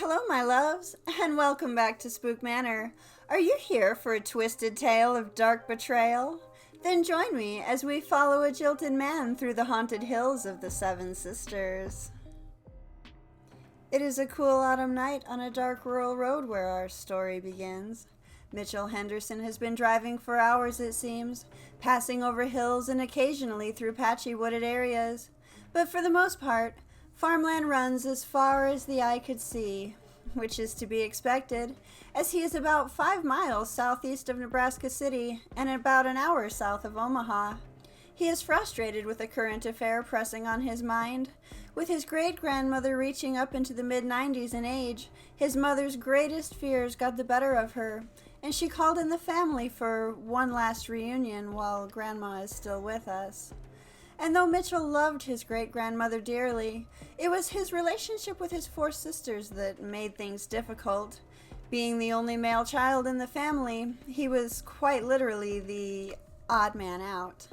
Hello, my loves, and welcome back to Spook Manor. Are you here for a twisted tale of dark betrayal? Then join me as we follow a jilted man through the haunted hills of the Seven Sisters. It is a cool autumn night on a dark rural road where our story begins. Mitchell Henderson has been driving for hours, it seems, passing over hills and occasionally through patchy wooded areas. But for the most part, farmland runs as far as the eye could see, which is to be expected, as he is about 5 miles southeast of Nebraska City and about an hour south of Omaha. He is frustrated with a current affair pressing on his mind. With his great-grandmother reaching up into the mid-90s in age, his mother's greatest fears got the better of her, and she called in the family for one last reunion while Grandma is still with us. And though Mitchell loved his great-grandmother dearly, it was his relationship with his 4 sisters that made things difficult. Being the only male child in the family, he was quite literally the odd man out.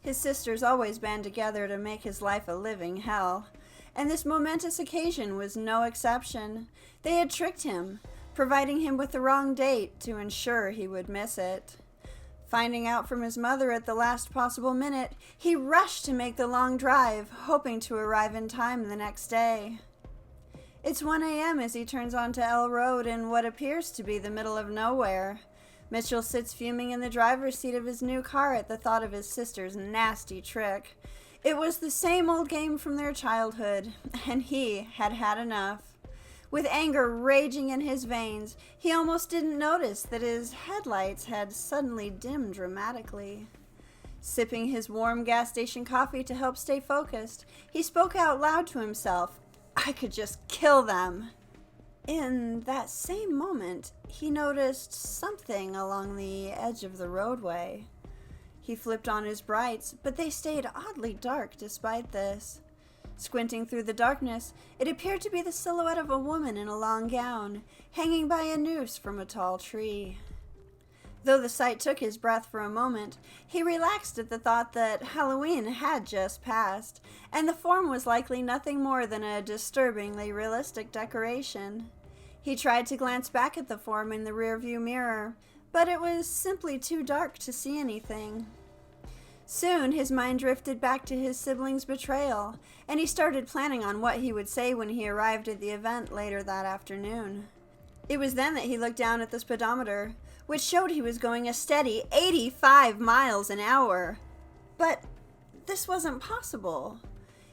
His sisters always band together to make his life a living hell, and this momentous occasion was no exception. They had tricked him, providing him with the wrong date to ensure he would miss it. Finding out from his mother at the last possible minute, he rushed to make the long drive, hoping to arrive in time the next day. It's 1 a.m. as he turns onto L Road in what appears to be the middle of nowhere. Mitchell sits fuming in the driver's seat of his new car at the thought of his sister's nasty trick. It was the same old game from their childhood, and he had had enough. With anger raging in his veins, he almost didn't notice that his headlights had suddenly dimmed dramatically. Sipping his warm gas station coffee to help stay focused, he spoke out loud to himself, "I could just kill them." In that same moment, he noticed something along the edge of the roadway. He flipped on his brights, but they stayed oddly dark despite this. Squinting through the darkness, it appeared to be the silhouette of a woman in a long gown, hanging by a noose from a tall tree. Though the sight took his breath for a moment, he relaxed at the thought that Halloween had just passed, and the form was likely nothing more than a disturbingly realistic decoration. He tried to glance back at the form in the rearview mirror, but it was simply too dark to see anything. Soon his mind drifted back to his siblings' betrayal, and he started planning on what he would say when he arrived at the event later that afternoon. It was then that he looked down at the speedometer, which showed he was going a steady 85 miles an hour. But this wasn't possible.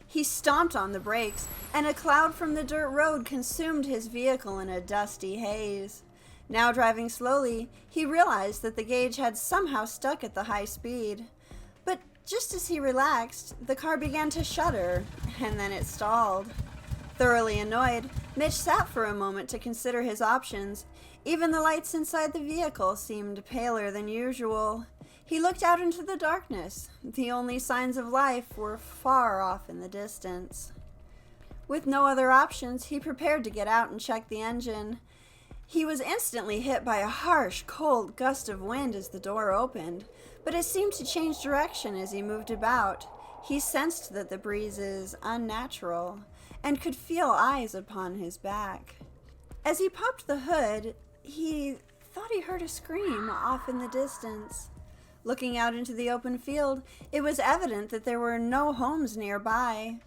He stomped on the brakes, and a cloud from the dirt road consumed his vehicle in a dusty haze. Now driving slowly, he realized that the gauge had somehow stuck at the high speed. But just as he relaxed, the car began to shudder, and then it stalled. Thoroughly annoyed, Mitch sat for a moment to consider his options. Even the lights inside the vehicle seemed paler than usual. He looked out into the darkness. The only signs of life were far off in the distance. With no other options, he prepared to get out and check the engine. He was instantly hit by a harsh, cold gust of wind as the door opened, but it seemed to change direction as he moved about. He sensed that the breeze is unnatural, and could feel eyes upon his back. As he popped the hood, he thought he heard a scream off in the distance. Looking out into the open field, it was evident that there were no homes nearby.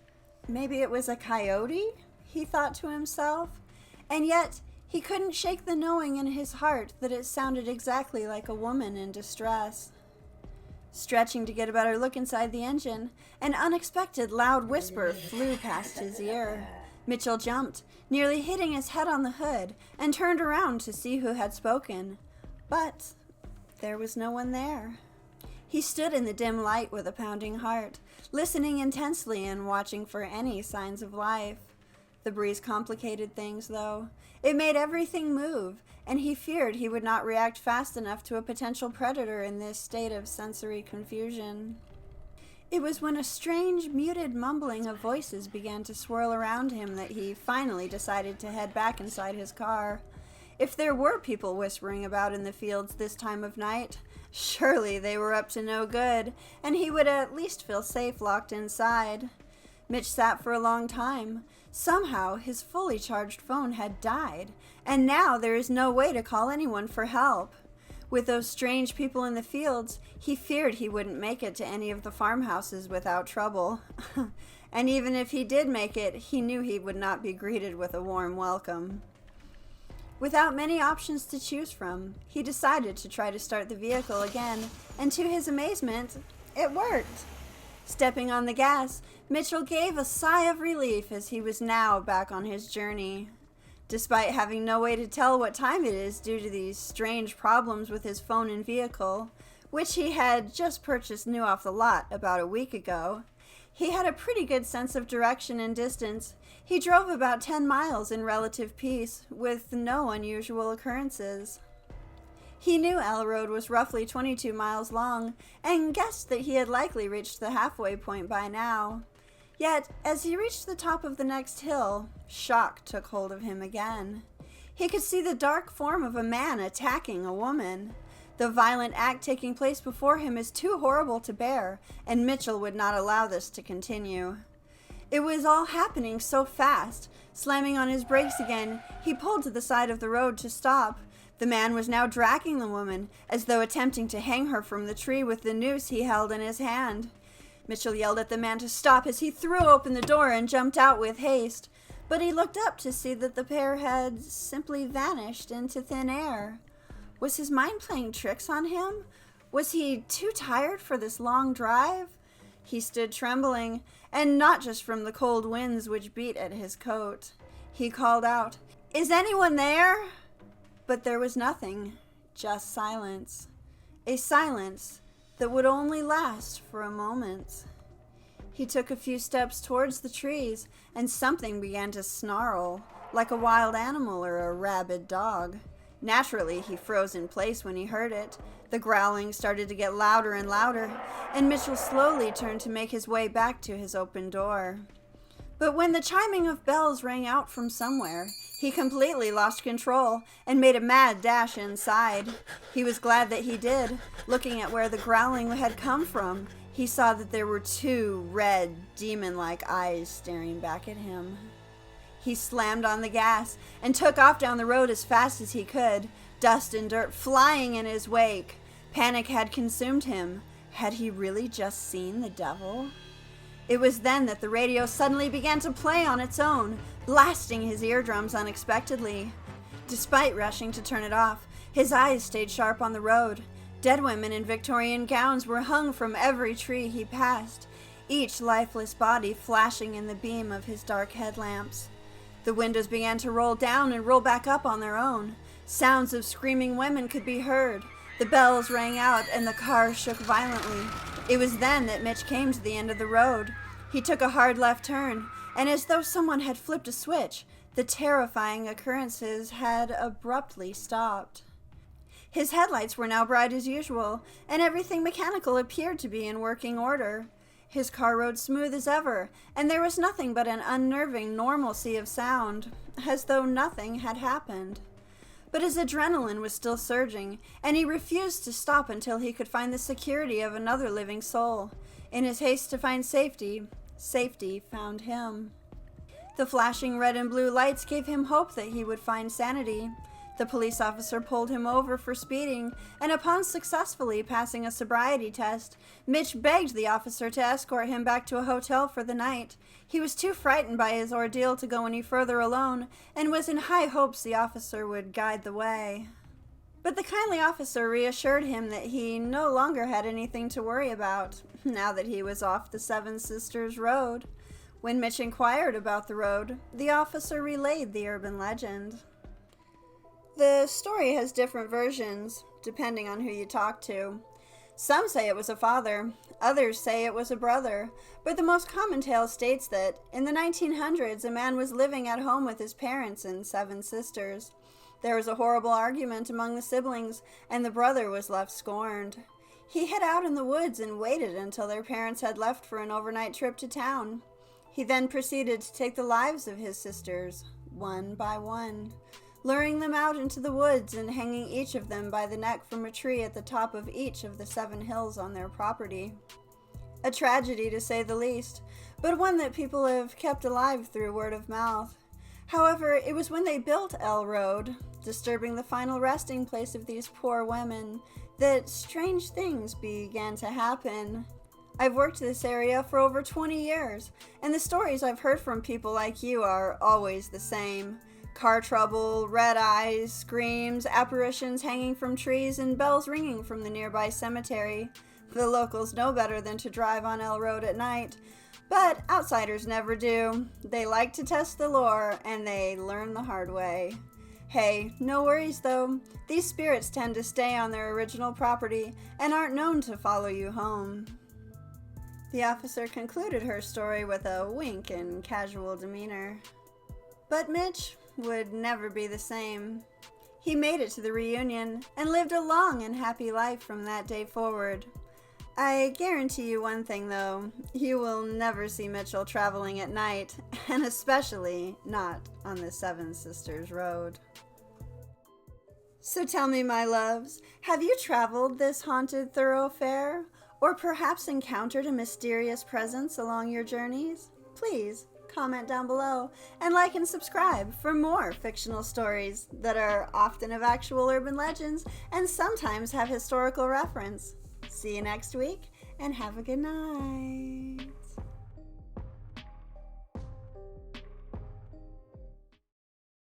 Maybe it was a coyote, he thought to himself, and yet he couldn't shake the knowing in his heart that it sounded exactly like a woman in distress. Stretching to get a better look inside the engine, an unexpected loud whisper flew past his ear. Mitchell jumped, nearly hitting his head on the hood, and turned around to see who had spoken. But there was no one there. He stood in the dim light with a pounding heart, listening intensely and watching for any signs of life. The breeze complicated things, though. It made everything move, and he feared he would not react fast enough to a potential predator in this state of sensory confusion. It was when a strange, muted mumbling of voices began to swirl around him that he finally decided to head back inside his car. If there were people whispering about in the fields this time of night, surely they were up to no good, and he would at least feel safe locked inside. Mitch sat for a long time, Somehow, his fully charged phone had died, and now there is no way to call anyone for help. With those strange people in the fields, he feared he wouldn't make it to any of the farmhouses without trouble. And even if he did make it, he knew he would not be greeted with a warm welcome. Without many options to choose from, he decided to try to start the vehicle again, and to his amazement, it worked. Stepping on the gas, Mitchell gave a sigh of relief as he was now back on his journey. Despite having no way to tell what time it is due to these strange problems with his phone and vehicle, which he had just purchased new off the lot about a week ago, he had a pretty good sense of direction and distance. He drove about 10 miles in relative peace, with no unusual occurrences. He knew L Road was roughly 22 miles long, and guessed that he had likely reached the halfway point by now. Yet, as he reached the top of the next hill, shock took hold of him again. He could see the dark form of a man attacking a woman. The violent act taking place before him is too horrible to bear, and Mitchell would not allow this to continue. It was all happening so fast. Slamming on his brakes again, he pulled to the side of the road to stop. The man was now dragging the woman, as though attempting to hang her from the tree with the noose he held in his hand. Mitchell yelled at the man to stop as he threw open the door and jumped out with haste, but he looked up to see that the pair had simply vanished into thin air. Was his mind playing tricks on him? Was he too tired for this long drive? He stood trembling, and not just from the cold winds which beat at his coat. He called out, "Is anyone there?" But there was nothing, just silence. A silence that would only last for a moment. He took a few steps towards the trees, and something began to snarl, like a wild animal or a rabid dog. Naturally, he froze in place when he heard it. The growling started to get louder and louder, and Mitchell slowly turned to make his way back to his open door. But when the chiming of bells rang out from somewhere, he completely lost control and made a mad dash inside. He was glad that he did. Looking at where the growling had come from, he saw that there were two red, demon-like eyes staring back at him. He slammed on the gas and took off down the road as fast as he could, dust and dirt flying in his wake. Panic had consumed him. Had he really just seen the devil? It was then that the radio suddenly began to play on its own, blasting his eardrums unexpectedly. Despite rushing to turn it off, his eyes stayed sharp on the road. Dead women in Victorian gowns were hung from every tree he passed, each lifeless body flashing in the beam of his dark headlamps. The windows began to roll down and roll back up on their own. Sounds of screaming women could be heard. The bells rang out and the car shook violently. It was then that Mitch came to the end of the road. He took a hard left turn, and as though someone had flipped a switch, the terrifying occurrences had abruptly stopped. His headlights were now bright as usual, and everything mechanical appeared to be in working order. His car rode smooth as ever, and there was nothing but an unnerving normalcy of sound, as though nothing had happened. But his adrenaline was still surging, and he refused to stop until he could find the security of another living soul. In his haste to find safety, safety found him. The flashing red and blue lights gave him hope that he would find sanity. The police officer pulled him over for speeding, and upon successfully passing a sobriety test, Mitch begged the officer to escort him back to a hotel for the night. He was too frightened by his ordeal to go any further alone, and was in high hopes the officer would guide the way. But the kindly officer reassured him that he no longer had anything to worry about, now that he was off the Seven Sisters Road. When Mitch inquired about the road, the officer relayed the urban legend. The story has different versions, depending on who you talk to. Some say it was a father, others say it was a brother, but the most common tale states that, in the 1900s, a man was living at home with his parents and 7 sisters. There was a horrible argument among the siblings, and the brother was left scorned. He hid out in the woods and waited until their parents had left for an overnight trip to town. He then proceeded to take the lives of his sisters, one by one, luring them out into the woods and hanging each of them by the neck from a tree at the top of each of the 7 hills on their property. A tragedy to say the least, but one that people have kept alive through word of mouth. However, it was when they built L Road, disturbing the final resting place of these poor women, that strange things began to happen. I've worked this area for over 20 years, and the stories I've heard from people like you are always the same. Car trouble, red eyes, screams, apparitions hanging from trees, and bells ringing from the nearby cemetery. The locals know better than to drive on L Road at night, but outsiders never do. They like to test the lore, and they learn the hard way. Hey, no worries though. These spirits tend to stay on their original property and aren't known to follow you home. The officer concluded her story with a wink and casual demeanor. But Mitch would never be the same. He made it to the reunion and lived a long and happy life from that day forward. I guarantee you one thing though, you will never see Mitchell traveling at night, and especially not on the Seven Sisters Road. So tell me, my loves, have you traveled this haunted thoroughfare? Or perhaps encountered a mysterious presence along your journeys? Please comment down below and like and subscribe for more fictional stories that are often of actual urban legends and sometimes have historical reference. See you next week and have a good night.